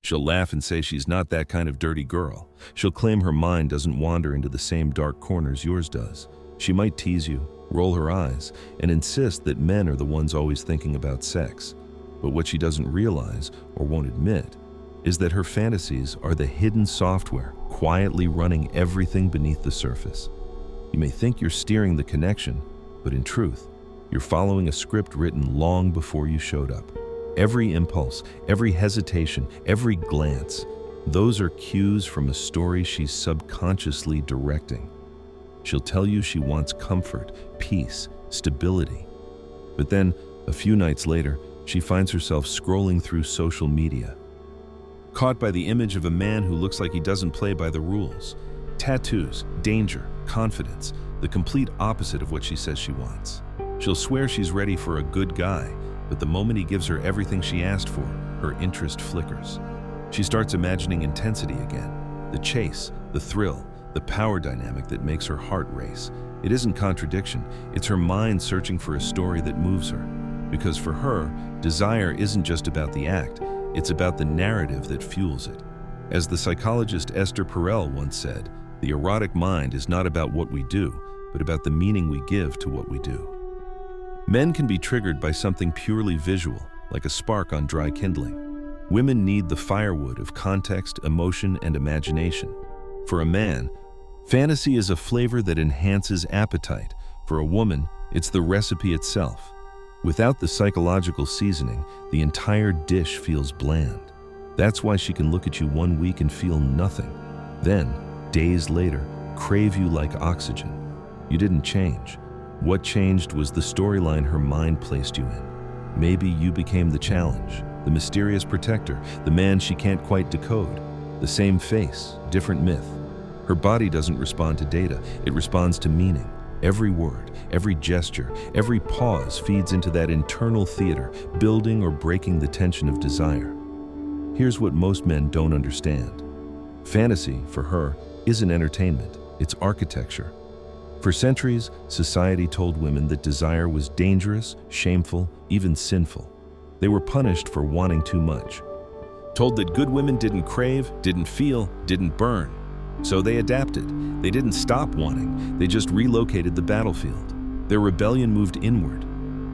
She'll laugh and say she's not that kind of dirty girl. She'll claim her mind doesn't wander into the same dark corners yours does. She might tease you, roll her eyes, and insist that men are the ones always thinking about sex. But what she doesn't realize, or won't admit, is that her fantasies are the hidden software quietly running everything beneath the surface. You may think you're steering the connection, but in truth, you're following a script written long before you showed up. Every impulse, every hesitation, every glance, those are cues from a story she's subconsciously directing. She'll tell you she wants comfort, peace, stability. But then, a few nights later, she finds herself scrolling through social media, caught by the image of a man who looks like he doesn't play by the rules. Tattoos, danger, confidence, the complete opposite of what she says she wants. She'll swear she's ready for a good guy, but the moment he gives her everything she asked for, her interest flickers. She starts imagining intensity again, the chase, the thrill, the power dynamic that makes her heart race. It isn't contradiction, it's her mind searching for a story that moves her. Because for her, desire isn't just about the act, it's about the narrative that fuels it. As the psychologist Esther Perel once said, the erotic mind is not about what we do, but about the meaning we give to what we do. Men can be triggered by something purely visual, like a spark on dry kindling. Women need the firewood of context, emotion, and imagination. For a man, fantasy is a flavor that enhances appetite. For a woman, it's the recipe itself. Without the psychological seasoning, the entire dish feels bland. That's why she can look at you one week and feel nothing. Then, days later, crave you like oxygen. You didn't change. What changed was the storyline her mind placed you in. Maybe you became the challenge, the mysterious protector, the man she can't quite decode. The same face, different myth. Her body doesn't respond to data, it responds to meaning. Every word, every gesture, every pause feeds into that internal theater, building or breaking the tension of desire. Here's what most men don't understand. Fantasy, for her, isn't entertainment, it's architecture. For centuries, society told women that desire was dangerous, shameful, even sinful. They were punished for wanting too much. Told that good women didn't crave, didn't feel, didn't burn. So they adapted. They didn't stop wanting, they just relocated the battlefield. Their rebellion moved inward.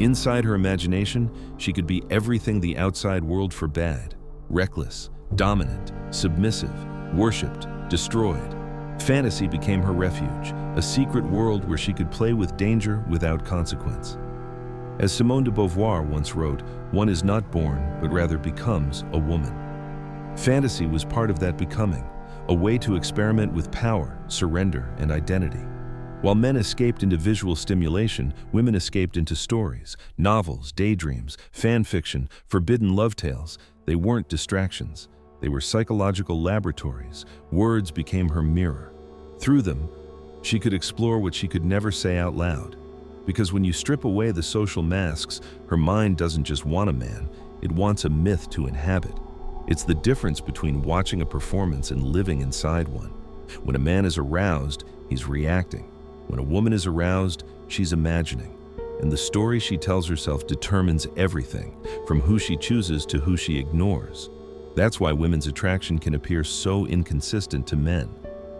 Inside her imagination, she could be everything the outside world forbade. Reckless, dominant, submissive, worshipped, destroyed. Fantasy became her refuge, a secret world where she could play with danger without consequence. As Simone de Beauvoir once wrote, one is not born, but rather becomes a woman. Fantasy was part of that becoming, a way to experiment with power, surrender, and identity. While men escaped into visual stimulation, women escaped into stories, novels, daydreams, fan fiction, forbidden love tales. They weren't distractions. They were psychological laboratories. Words became her mirror. Through them, she could explore what she could never say out loud. Because when you strip away the social masks, her mind doesn't just want a man, it wants a myth to inhabit. It's the difference between watching a performance and living inside one. When a man is aroused, he's reacting. When a woman is aroused, she's imagining. And the story she tells herself determines everything, from who she chooses to who she ignores. That's why women's attraction can appear so inconsistent to men.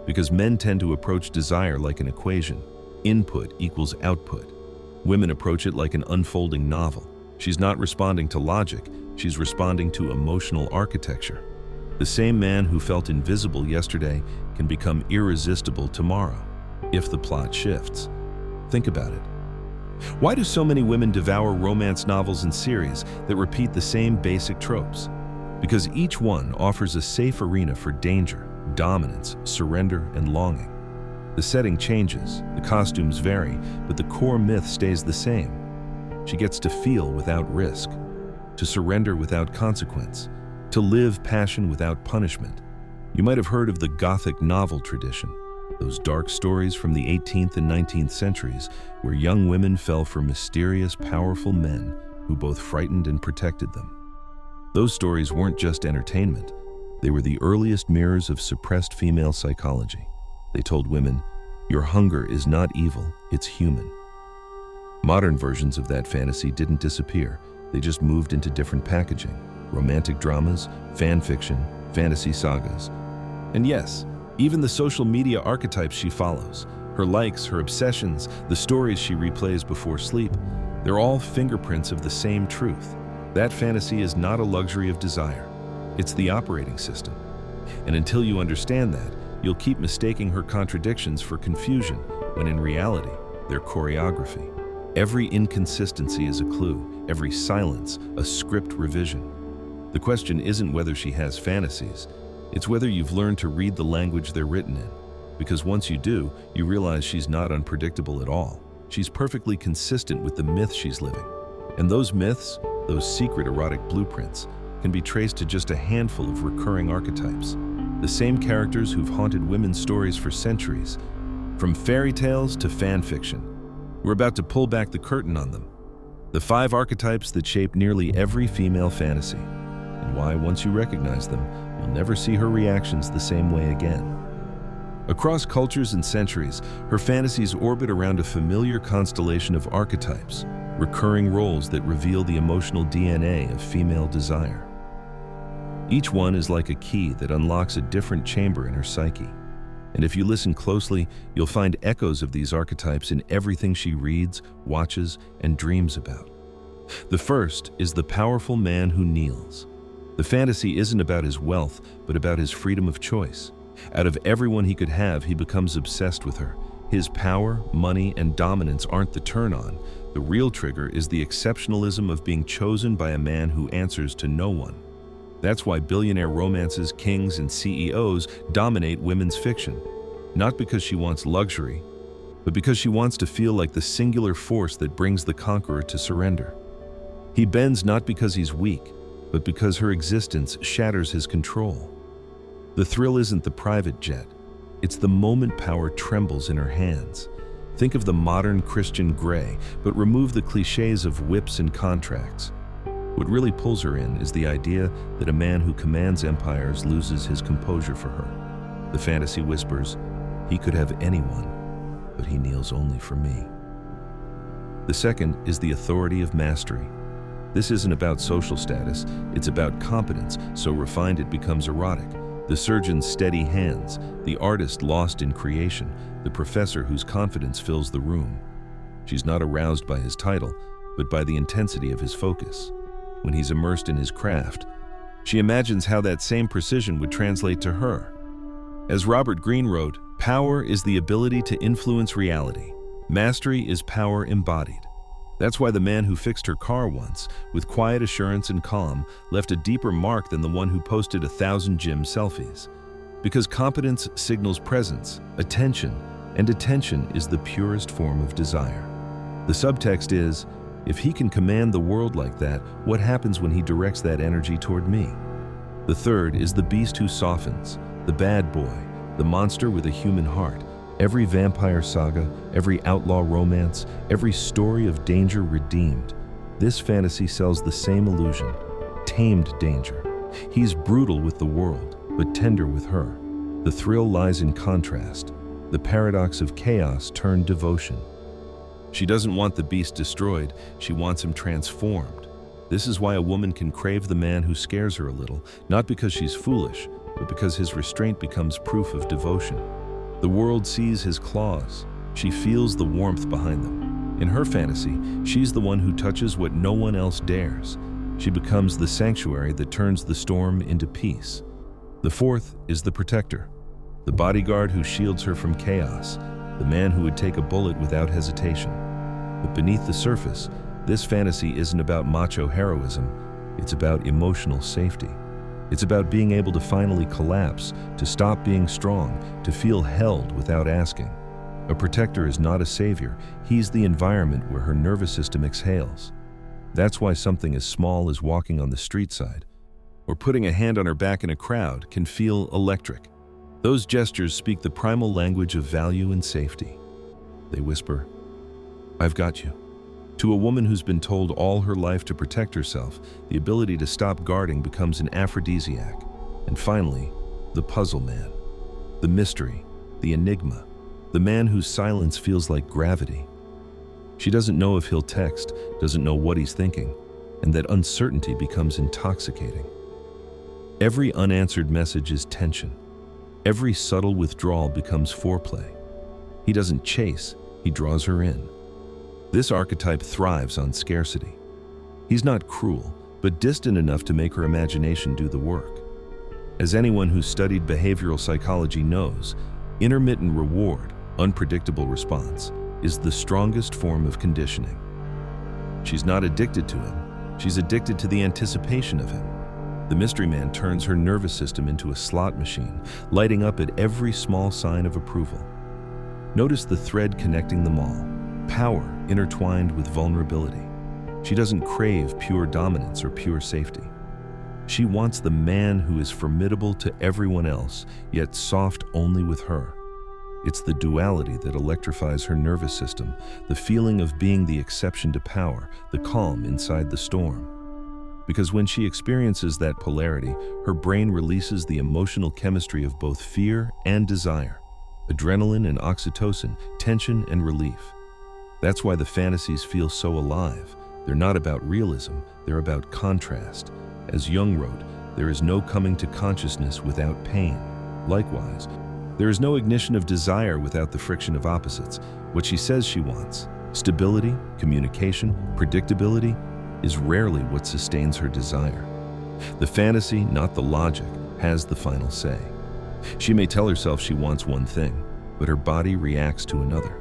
Because men tend to approach desire like an equation. Input equals output. Women approach it like an unfolding novel. She's not responding to logic, she's responding to emotional architecture. The same man who felt invisible yesterday can become irresistible tomorrow, if the plot shifts. Think about it. Why do so many women devour romance novels and series that repeat the same basic tropes? Because each one offers a safe arena for danger, dominance, surrender, and longing. The setting changes, the costumes vary, but the core myth stays the same. She gets to feel without risk, to surrender without consequence, to live passion without punishment. You might have heard of the Gothic novel tradition, those dark stories from the 18th and 19th centuries where young women fell for mysterious, powerful men who both frightened and protected them. Those stories weren't just entertainment. They were the earliest mirrors of suppressed female psychology. They told women, your hunger is not evil, it's human. Modern versions of that fantasy didn't disappear. They just moved into different packaging. Romantic dramas, fan fiction, fantasy sagas. And yes, even the social media archetypes she follows, her likes, her obsessions, the stories she replays before sleep, they're all fingerprints of the same truth. That fantasy is not a luxury of desire. It's the operating system. And until you understand that, you'll keep mistaking her contradictions for confusion, when in reality, they're choreography. Every inconsistency is a clue, every silence, a script revision. The question isn't whether she has fantasies, it's whether you've learned to read the language they're written in. Because once you do, you realize she's not unpredictable at all. She's perfectly consistent with the myth she's living. And those myths, those secret erotic blueprints, can be traced to just a handful of recurring archetypes. The same characters who've haunted women's stories for centuries. From fairy tales to fan fiction. We're about to pull back the curtain on them. The 5 archetypes that shape nearly every female fantasy. And why, once you recognize them, you'll never see her reactions the same way again. Across cultures and centuries, her fantasies orbit around a familiar constellation of archetypes, recurring roles that reveal the emotional DNA of female desire. Each one is like a key that unlocks a different chamber in her psyche. And if you listen closely, you'll find echoes of these archetypes in everything she reads, watches, and dreams about. The first is the powerful man who kneels. The fantasy isn't about his wealth, but about his freedom of choice. Out of everyone he could have, he becomes obsessed with her. His power, money, and dominance aren't the turn-on. The real trigger is the exceptionalism of being chosen by a man who answers to no one. That's why billionaire romances, kings, and CEOs dominate women's fiction. Not because she wants luxury, but because she wants to feel like the singular force that brings the conqueror to surrender. He bends not because he's weak, but because her existence shatters his control. The thrill isn't the private jet. It's the moment power trembles in her hands. Think of the modern Christian Grey, but remove the cliches of whips and contracts. What really pulls her in is the idea that a man who commands empires loses his composure for her. The fantasy whispers, he could have anyone, but he kneels only for me. The second is the authority of mastery. This isn't about social status, it's about competence, so refined it becomes erotic. The surgeon's steady hands, the artist lost in creation, the professor whose confidence fills the room. She's not aroused by his title, but by the intensity of his focus. When he's immersed in his craft, she imagines how that same precision would translate to her. As Robert Greene wrote, power is the ability to influence reality. Mastery is power embodied. That's why the man who fixed her car once, with quiet assurance and calm, left a deeper mark than the one who posted 1,000 gym selfies. Because competence signals presence, attention, and attention is the purest form of desire. The subtext is, if he can command the world like that, what happens when he directs that energy toward me? The third is the beast who softens, the bad boy, the monster with a human heart. Every vampire saga, every outlaw romance, every story of danger redeemed. This fantasy sells the same illusion, tamed danger. He's brutal with the world, but tender with her. The thrill lies in contrast, the paradox of chaos turned devotion. She doesn't want the beast destroyed, she wants him transformed. This is why a woman can crave the man who scares her a little, not because she's foolish, but because his restraint becomes proof of devotion. The world sees his claws. She feels the warmth behind them. In her fantasy, she's the one who touches what no one else dares. She becomes the sanctuary that turns the storm into peace. The fourth is the protector, the bodyguard who shields her from chaos, the man who would take a bullet without hesitation. But beneath the surface, this fantasy isn't about macho heroism, it's about emotional safety. It's about being able to finally collapse, to stop being strong, to feel held without asking. A protector is not a savior, he's the environment where her nervous system exhales. That's why something as small as walking on the street side, or putting a hand on her back in a crowd, can feel electric. Those gestures speak the primal language of value and safety. They whisper, "I've got you." To a woman who's been told all her life to protect herself, the ability to stop guarding becomes an aphrodisiac. And finally, the puzzle man. The mystery, the enigma, the man whose silence feels like gravity. She doesn't know if he'll text, doesn't know what he's thinking, and that uncertainty becomes intoxicating. Every unanswered message is tension. Every subtle withdrawal becomes foreplay. He doesn't chase, he draws her in. This archetype thrives on scarcity. He's not cruel, but distant enough to make her imagination do the work. As anyone who's studied behavioral psychology knows, intermittent reward, unpredictable response, is the strongest form of conditioning. She's not addicted to him, she's addicted to the anticipation of him. The mystery man turns her nervous system into a slot machine, lighting up at every small sign of approval. Notice the thread connecting them all, power intertwined with vulnerability. She doesn't crave pure dominance or pure safety. She wants the man who is formidable to everyone else, yet soft only with her. It's the duality that electrifies her nervous system, the feeling of being the exception to power, the calm inside the storm. Because when she experiences that polarity, her brain releases the emotional chemistry of both fear and desire, adrenaline and oxytocin, tension and relief. That's why the fantasies feel so alive. They're not about realism, they're about contrast. As Jung wrote, there is no coming to consciousness without pain. Likewise, there is no ignition of desire without the friction of opposites. What she says she wants, stability, communication, predictability, is rarely what sustains her desire. The fantasy, not the logic, has the final say. She may tell herself she wants one thing, but her body reacts to another.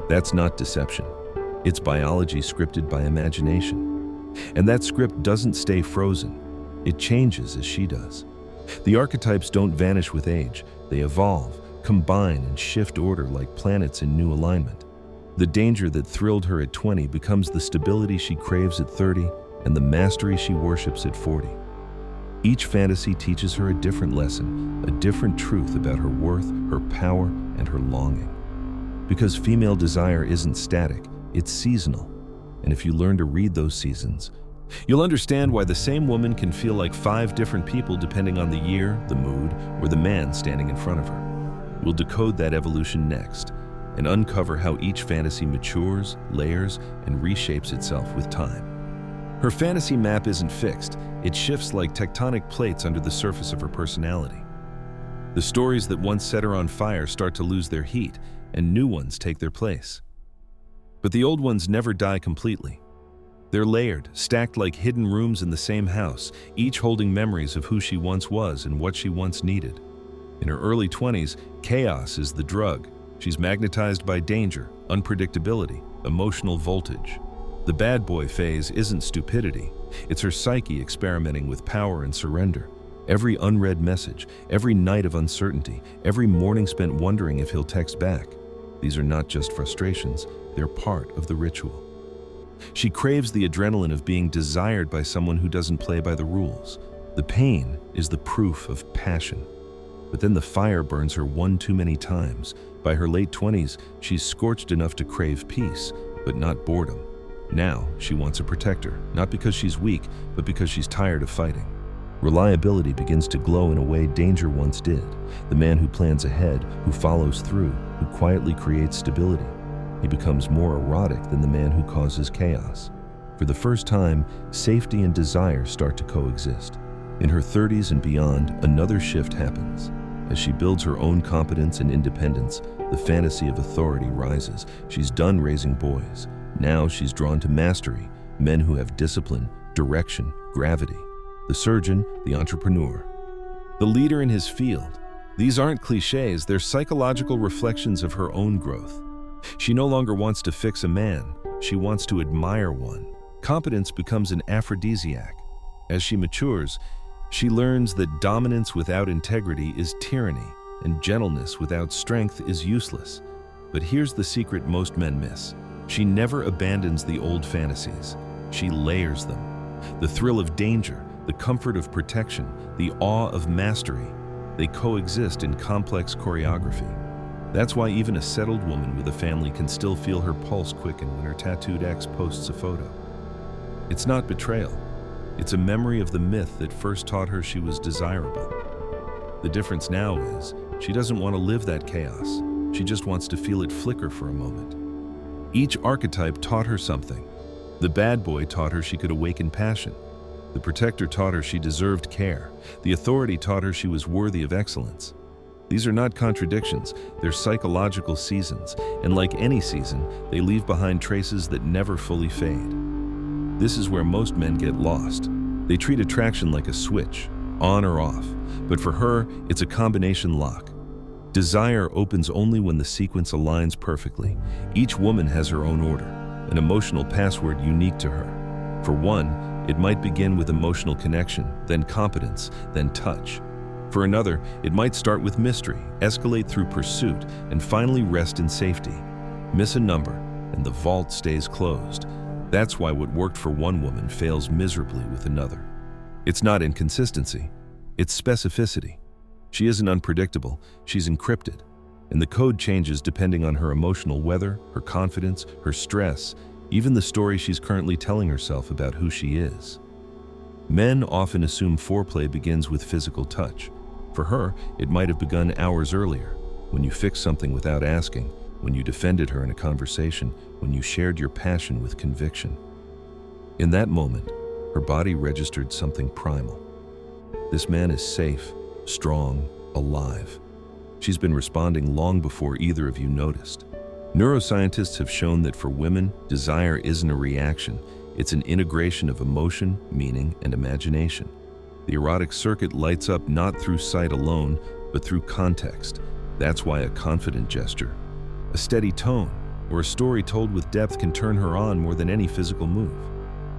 That's not deception. It's biology scripted by imagination. And that script doesn't stay frozen. It changes as she does. The archetypes don't vanish with age. They evolve, combine, and shift order like planets in new alignment. The danger that thrilled her at 20 becomes the stability she craves at 30 and the mastery she worships at 40. Each fantasy teaches her a different lesson, a different truth about her worth, her power, and her longing. Because female desire isn't static, it's seasonal. And if you learn to read those seasons, you'll understand why the same woman can feel like 5 different people depending on the year, the mood, or the man standing in front of her. We'll decode that evolution next and uncover how each fantasy matures, layers, and reshapes itself with time. Her fantasy map isn't fixed. It shifts like tectonic plates under the surface of her personality. The stories that once set her on fire start to lose their heat, and new ones take their place. But the old ones never die completely. They're layered, stacked like hidden rooms in the same house, each holding memories of who she once was and what she once needed. In her early 20s, chaos is the drug. She's magnetized by danger, unpredictability, emotional voltage. The bad boy phase isn't stupidity. It's her psyche experimenting with power and surrender. Every unread message, every night of uncertainty, every morning spent wondering if he'll text back. These are not just frustrations, they're part of the ritual. She craves the adrenaline of being desired by someone who doesn't play by the rules. The pain is the proof of passion. But then the fire burns her one too many times. By her late 20s, she's scorched enough to crave peace, but not boredom. Now, she wants a protector, not because she's weak, but because she's tired of fighting. Reliability begins to glow in a way danger once did. The man who plans ahead, who follows through, who quietly creates stability. He becomes more erotic than the man who causes chaos. For the first time, safety and desire start to coexist. In her 30s and beyond, another shift happens. As she builds her own competence and independence, the fantasy of authority rises. She's done raising boys. Now she's drawn to mastery, men who have discipline, direction, gravity. The surgeon, the entrepreneur, the leader in his field. These aren't cliches, they're psychological reflections of her own growth. She no longer wants to fix a man, she wants to admire one. Competence becomes an aphrodisiac. As she matures, she learns that dominance without integrity is tyranny, and gentleness without strength is useless. But here's the secret most men miss. She never abandons the old fantasies. She layers them. The thrill of danger, the comfort of protection, the awe of mastery, they coexist in complex choreography. That's why even a settled woman with a family can still feel her pulse quicken when her tattooed ex posts a photo. It's not betrayal. It's a memory of the myth that first taught her she was desirable. The difference now is, she doesn't want to live that chaos. She just wants to feel it flicker for a moment. Each archetype taught her something. The bad boy taught her she could awaken passion. The protector taught her she deserved care. The authority taught her she was worthy of excellence. These are not contradictions, they're psychological seasons, and like any season, they leave behind traces that never fully fade. This is where most men get lost. They treat attraction like a switch, on or off, but for her, it's a combination lock. Desire opens only when the sequence aligns perfectly. Each woman has her own order, an emotional password unique to her. For one, it might begin with emotional connection, then competence, then touch. For another, it might start with mystery, escalate through pursuit, and finally rest in safety. Miss a number, and the vault stays closed. That's why what worked for one woman fails miserably with another. It's not inconsistency, it's specificity. She isn't unpredictable, she's encrypted. And the code changes depending on her emotional weather, her confidence, her stress, even the story she's currently telling herself about who she is. Men often assume foreplay begins with physical touch. For her, it might have begun hours earlier, when you fixed something without asking, when you defended her in a conversation, when you shared your passion with conviction. In that moment, her body registered something primal. This man is safe, strong, alive. She's been responding long before either of you noticed. Neuroscientists have shown that for women, desire isn't a reaction, it's an integration of emotion, meaning, and imagination. The erotic circuit lights up not through sight alone, but through context. That's why a confident gesture, a steady tone, or a story told with depth can turn her on more than any physical move.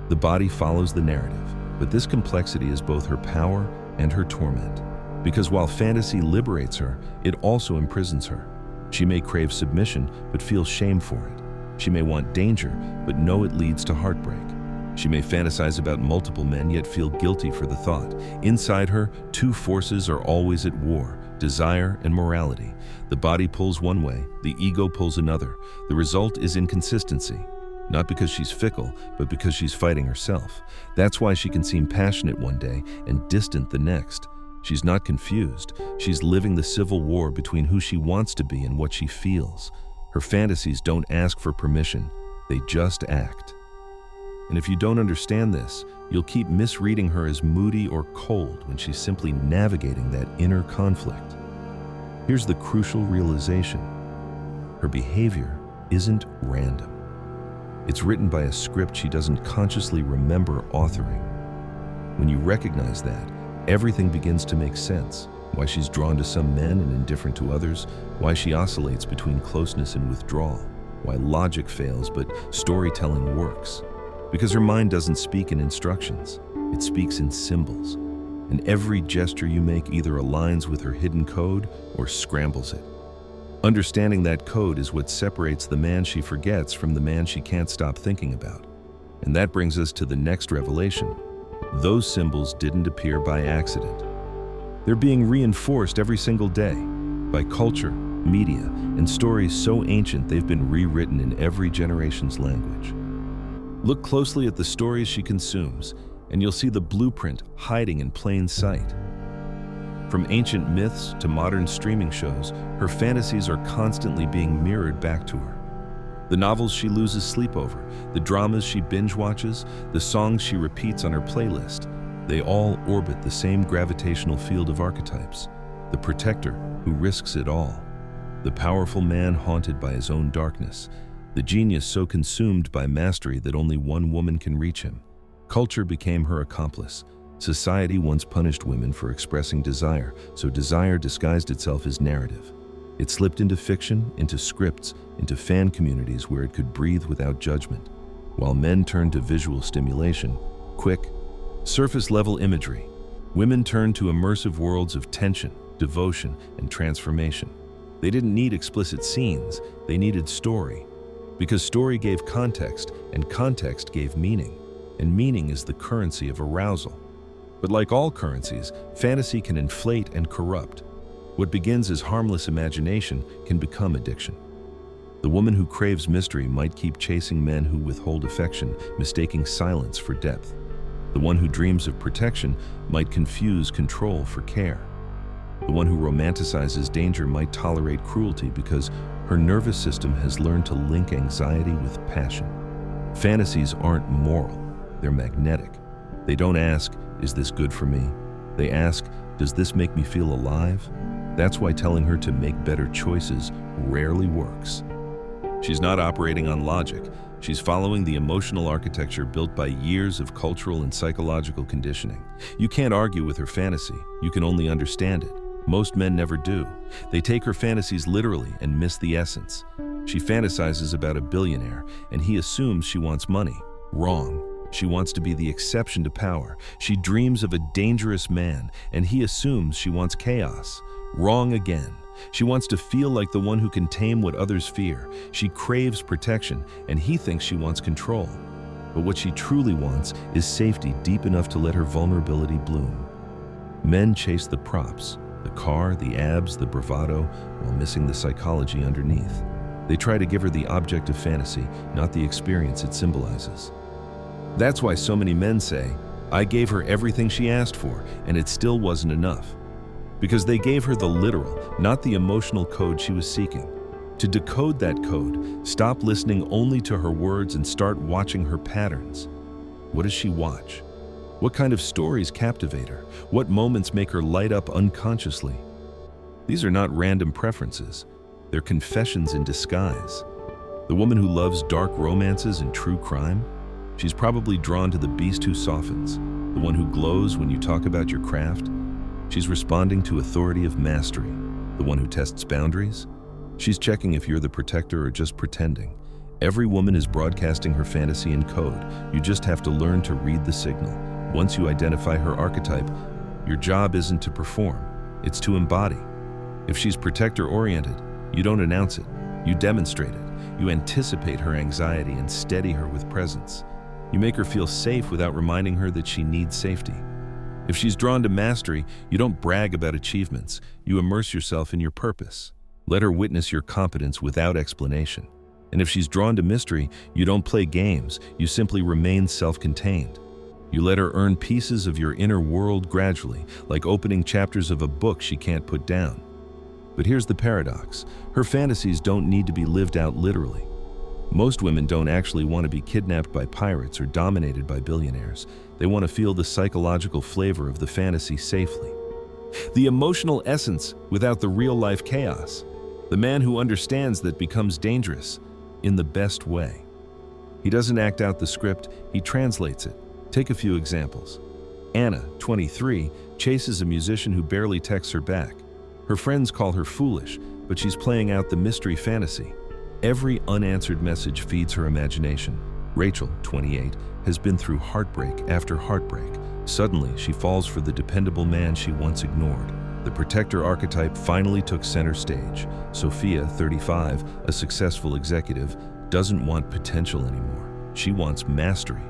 The body follows the narrative, but this complexity is both her power and her torment. Because while fantasy liberates her, it also imprisons her. She may crave submission, but feel shame for it. She may want danger, but know it leads to heartbreak. She may fantasize about multiple men, yet feel guilty for the thought. Inside her, two forces are always at war: desire and morality. The body pulls one way, the ego pulls another. The result is inconsistency. Not because she's fickle, but because she's fighting herself. That's why she can seem passionate one day and distant the next. She's not confused. She's living the civil war between who she wants to be and what she feels. Her fantasies don't ask for permission, they just act. And if you don't understand this, you'll keep misreading her as moody or cold when she's simply navigating that inner conflict. Here's the crucial realization: her behavior isn't random. It's written by a script she doesn't consciously remember authoring. When you recognize that, everything begins to make sense. Why she's drawn to some men and indifferent to others, why she oscillates between closeness and withdrawal, why logic fails but storytelling works. Because her mind doesn't speak in instructions, it speaks in symbols. And every gesture you make either aligns with her hidden code or scrambles it. Understanding that code is what separates the man she forgets from the man she can't stop thinking about. And that brings us to the next revelation. Those symbols didn't appear by accident. They're being reinforced every single day by culture, media, and stories so ancient they've been rewritten in every generation's language. Look closely at the stories she consumes, and you'll see the blueprint hiding in plain sight. From ancient myths to modern streaming shows, her fantasies are constantly being mirrored back to her. The novels she loses sleep over, the dramas she binge watches, the songs she repeats on her playlist, they all orbit the same gravitational field of archetypes. The protector who risks it all, the powerful man haunted by his own darkness, the genius so consumed by mastery that only one woman can reach him. Culture became her accomplice. Society once punished women for expressing desire, so desire disguised itself as narrative. It slipped into fiction, into scripts, into fan communities where it could breathe without judgment. While men turned to visual stimulation, quick, surface-level imagery, women turned to immersive worlds of tension, devotion, and transformation. They didn't need explicit scenes, they needed story. Because story gave context, and context gave meaning. And meaning is the currency of arousal. But like all currencies, fantasy can inflate and corrupt. What begins as harmless imagination can become addiction. The woman who craves mystery might keep chasing men who withhold affection, mistaking silence for depth. The one who dreams of protection might confuse control for care. The one who romanticizes danger might tolerate cruelty because her nervous system has learned to link anxiety with passion. Fantasies aren't moral, they're magnetic. They don't ask, "Is this good for me?" They ask, "Does this make me feel alive?" That's why telling her to make better choices rarely works. She's not operating on logic. She's following the emotional architecture built by years of cultural and psychological conditioning. You can't argue with her fantasy. You can only understand it. Most men never do. They take her fantasies literally and miss the essence. She fantasizes about a billionaire, and he assumes she wants money. Wrong. She wants to be the exception to power. She dreams of a dangerous man, and he assumes she wants chaos. Wrong again. She wants to feel like the one who can tame what others fear. She craves protection, and he thinks she wants control. But what she truly wants is safety deep enough to let her vulnerability bloom. Men chase the props, the car, the abs, the bravado, while missing the psychology underneath. They try to give her the object of fantasy, not the experience it symbolizes. That's why so many men say, "I gave her everything she asked for, and it still wasn't enough." Because they gave her the literal, not the emotional code she was seeking. To decode that code, stop listening only to her words and start watching her patterns. What does she watch? What kind of stories captivate her? What moments make her light up unconsciously? These are not random preferences. They're confessions in disguise. The woman who loves dark romances and true crime? She's probably drawn to the beast who softens, the one who glows when you talk about your craft. She's responding to authority of mastery, the one who tests boundaries. She's checking if you're the protector or just pretending. Every woman is broadcasting her fantasy in code. You just have to learn to read the signal. Once you identify her archetype, your job isn't to perform, it's to embody. If she's protector-oriented, you don't announce it, you demonstrate it. You anticipate her anxiety and steady her with presence. You make her feel safe without reminding her that she needs safety. If she's drawn to mastery, you don't brag about achievements. You immerse yourself in your purpose. Let her witness your competence without explanation. And if she's drawn to mystery, you don't play games. You simply remain self-contained. You let her earn pieces of your inner world gradually, like opening chapters of a book she can't put down. But here's the paradox. Her fantasies don't need to be lived out literally. Most women don't actually want to be kidnapped by pirates or dominated by billionaires. They want to feel the psychological flavor of the fantasy safely. The emotional essence without the real-life chaos. The man who understands that becomes dangerous in the best way. He doesn't act out the script, he translates it. Take a few examples. Anna, 23, chases a musician who barely texts her back. Her friends call her foolish, but she's playing out the mystery fantasy. Every unanswered message feeds her imagination. Rachel, 28, has been through heartbreak after heartbreak. Suddenly, she falls for the dependable man she once ignored. The protector archetype finally took center stage. Sophia, 35, a successful executive, doesn't want potential anymore. She wants mastery.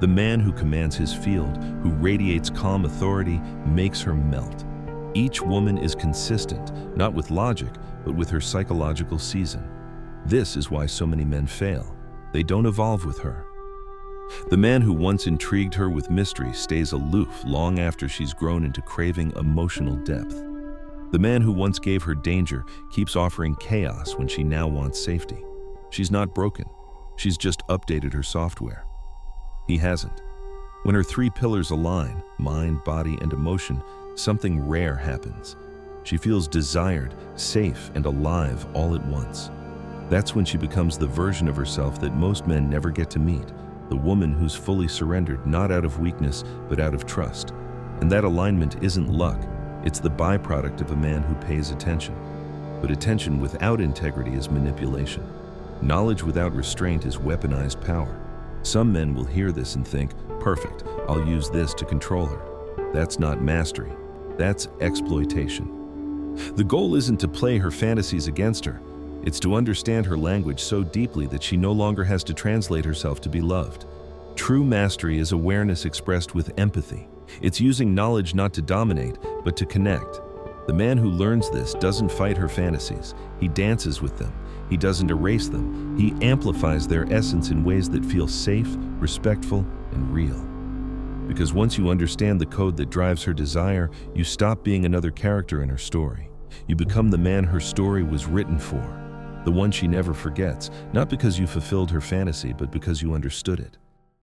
The man who commands his field, who radiates calm authority, makes her melt. Each woman is consistent, not with logic, but with her psychological season. This is why so many men fail. They don't evolve with her. The man who once intrigued her with mystery stays aloof long after she's grown into craving emotional depth. The man who once gave her danger keeps offering chaos when she now wants safety. She's not broken. She's just updated her software. He hasn't. When her three pillars align, mind, body, and emotion, something rare happens. She feels desired, safe, and alive all at once. That's when she becomes the version of herself that most men never get to meet, the woman who's fully surrendered not out of weakness, but out of trust. And that alignment isn't luck, it's the byproduct of a man who pays attention. But attention without integrity is manipulation. Knowledge without restraint is weaponized power. Some men will hear this and think, perfect, I'll use this to control her. That's not mastery, that's exploitation. The goal isn't to play her fantasies against her. It's to understand her language so deeply that she no longer has to translate herself to be loved. True mastery is awareness expressed with empathy. It's using knowledge not to dominate, but to connect. The man who learns this doesn't fight her fantasies. He dances with them. He doesn't erase them. He amplifies their essence in ways that feel safe, respectful, and real. Because once you understand the code that drives her desire, you stop being another character in her story. You become the man her story was written for. The one she never forgets, not because you fulfilled her fantasy, but because you understood it.